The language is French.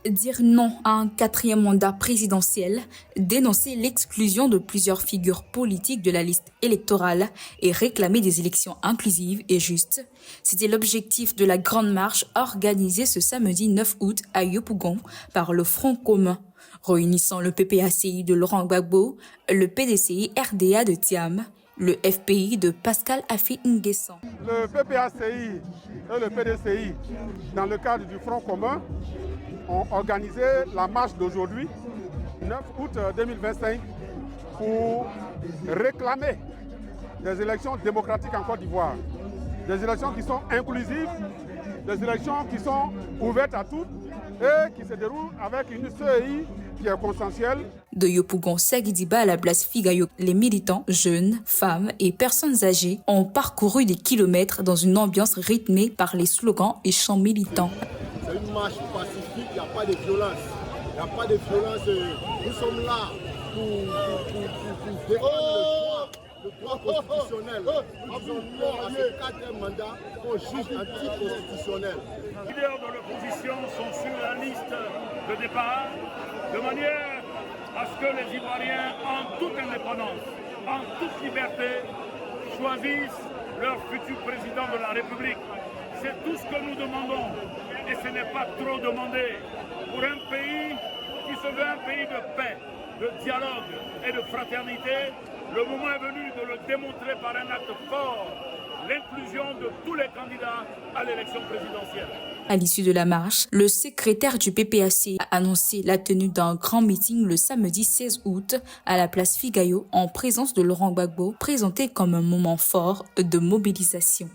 Dire non à un quatrième mandat présidentiel, dénoncer l'exclusion de plusieurs figures politiques de la liste électorale et réclamer des élections inclusives et justes, c'était l'objectif de la Grande Marche organisée ce samedi 9 août à Yopougon par le Front commun, réunissant le PPACI de Laurent Gbagbo, le PDCI RDA de Thiam, le FPI de Pascal Affi N'Guessan. Le PPACI et le PDCI, dans le cadre du Front commun, ont organisé la marche d'aujourd'hui, 9 août 2025, pour réclamer des élections démocratiques en Côte d'Ivoire. Des élections qui sont inclusives, des élections qui sont ouvertes à tous et qui se déroulent avec une CEI qui est consensuelle. De Yopougon Sagidiba à la place Figayo, les militants, jeunes, femmes et personnes âgées ont parcouru des kilomètres dans une ambiance rythmée par les slogans et chants militants. C'est une marche pacifique, il n'y a pas de violence. Il n'y a pas de violence. Nous sommes là pour défendre le droit constitutionnel. Nous disons non à ce quatrième mandat qu'on juge anticonstitutionnel. Les leaders de l'opposition sont sur la liste de départ de manière à ce que les Ivoiriens, en toute indépendance, en toute liberté, choisissent leur futur président de la République. C'est tout ce que nous demandons et ce n'est pas trop demandé pour un pays qui se veut un pays de paix, de dialogue et de fraternité. Le moment est venu de le démontrer par un acte fort, l'inclusion de tous les candidats à l'élection présidentielle. À l'issue de la marche, le secrétaire du PPAC a annoncé la tenue d'un grand meeting le samedi 16 août à la place Figayo en présence de Laurent Gbagbo, présenté comme un moment fort de mobilisation.